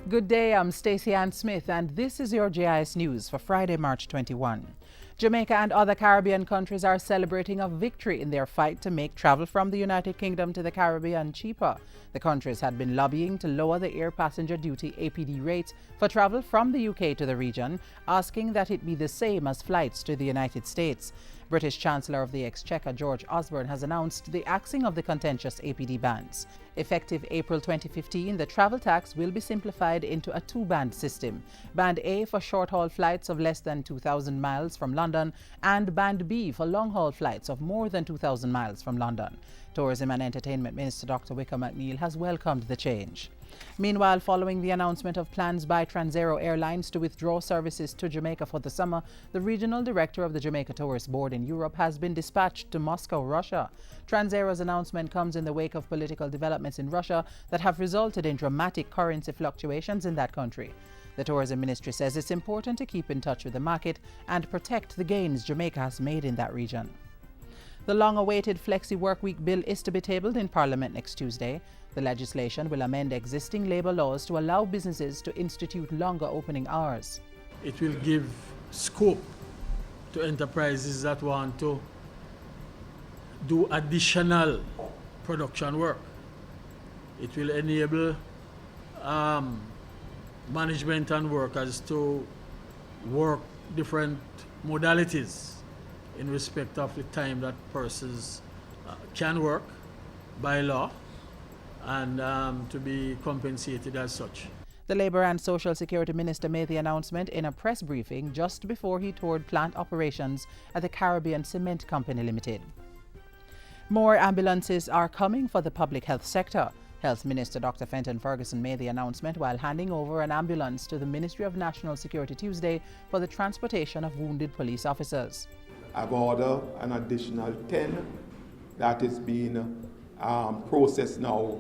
Good day, I'm Stacey Ann Smith and this is your JIS News for Friday, March 21. Jamaica and other Caribbean countries are celebrating a victory in their fight to make travel from the United Kingdom to the Caribbean cheaper. The countries had been lobbying to lower the air passenger duty APD rate for travel from the UK to the region, asking that it be the same as flights to the United States. British Chancellor of the Exchequer George Osborne has announced the axing of the contentious APD bans. Effective April 2015, the travel tax will be simplified into a two-band system. Band A for short-haul flights of less than 2,000 miles from London and Band B for long-haul flights of more than 2,000 miles from London. Tourism and Entertainment Minister Dr. Wickham McNeill has welcomed the change. Meanwhile, following the announcement of plans by TRANSAERO Airlines to withdraw services to Jamaica for the summer, the regional director of the Jamaica Tourist Board in Europe has been dispatched to Moscow, Russia. TRANSAERO's announcement comes in the wake of political developments in Russia that have resulted in dramatic currency fluctuations in that country. The Tourism Ministry says it's important to keep in touch with the market and protect the gains Jamaica has made in that region. The long-awaited FLEXI-WORK week bill is to be tabled in Parliament next Tuesday. The legislation will amend existing labour laws to allow businesses to institute longer opening hours. It will give scope to enterprises that want to do additional production work. It will enable management and workers to work different modalities in respect of the time that persons can work by law and to be compensated as such. The Labour and Social Security Minister made the announcement in a press briefing just before he toured plant operations at the Caribbean Cement Company Limited. More ambulances are coming for the public health sector. Health Minister Dr. Fenton Ferguson made the announcement while handing over an ambulance to the Ministry of National Security Tuesday for the transportation of wounded police officers. I've ordered an additional 10 that is being processed now,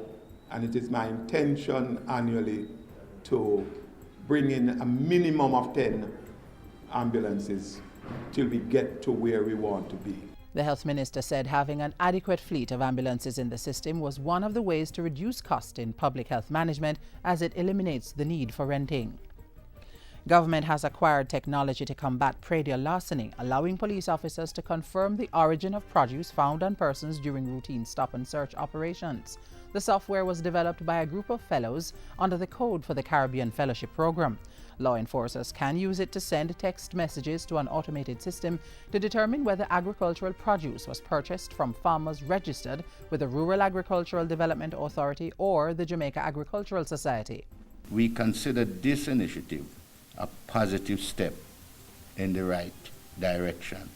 and it is my intention annually to bring in a minimum of 10 ambulances till we get to where we want to be. The Health Minister said having an adequate fleet of ambulances in the system was one of the ways to reduce cost in public health management as it eliminates the need for renting. Government has acquired technology to combat PRAEDIAL larceny, allowing police officers to confirm the origin of produce found on persons during routine stop and search operations. The software was developed by a group of fellows under the Code for the Caribbean Fellowship Program. Law enforcers can use it to send text messages to an automated system to determine whether agricultural produce was purchased from farmers registered with the Rural Agricultural Development Authority or the Jamaica Agricultural Society. We consider this initiative a positive step in the right direction.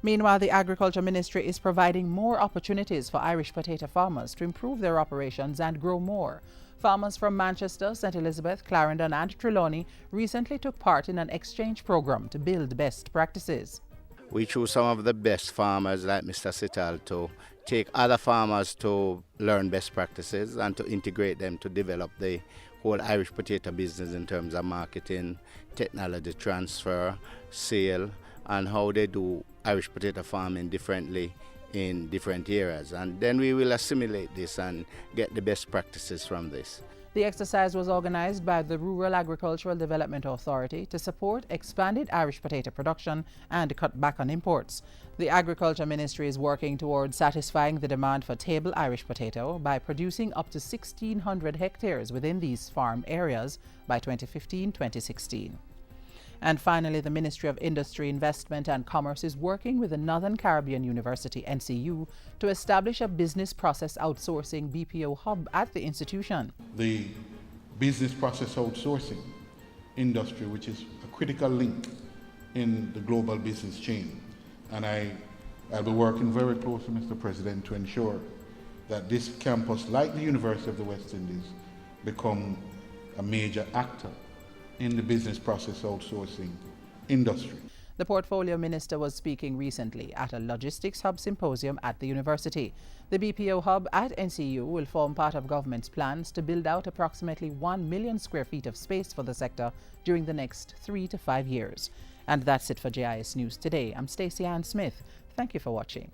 Meanwhile, the Agriculture Ministry is providing more opportunities for Irish potato farmers to improve their operations and grow more. Farmers from Manchester, St. Elizabeth, Clarendon and Trelawney recently took part in an exchange program to build best practices. We choose some of the best farmers like Mr. Sital to take other farmers to learn best practices and to integrate them to develop the whole Irish potato business in terms of marketing, technology transfer, sale, and how they do Irish potato farming differently in different areas. And then we will assimilate this and get the best practices from this. The exercise was organized by the Rural Agricultural Development Authority to support expanded Irish potato production and cut back on imports. The Agriculture Ministry is working towards satisfying the demand for table Irish potato by producing up to 1,600 hectares within these farm areas by 2015-2016. And finally, the Ministry of Industry, Investment and Commerce is working with the Northern Caribbean University, NCU, to establish a business process outsourcing BPO hub at the institution. The business process outsourcing industry, which is a critical link in the global business chain. And I'll be working very closely with Mr. President to ensure that this campus, like the University of the West Indies, become a major actor in the business process outsourcing industry. The Portfolio Minister was speaking recently at a logistics hub symposium at the university. The BPO hub at NCU will form part of government's plans to build out approximately 1 million square feet of space for the sector during the next 3 to 5 years. And that's it for JIS News Today. I'm Stacey Ann Smith. Thank you for watching.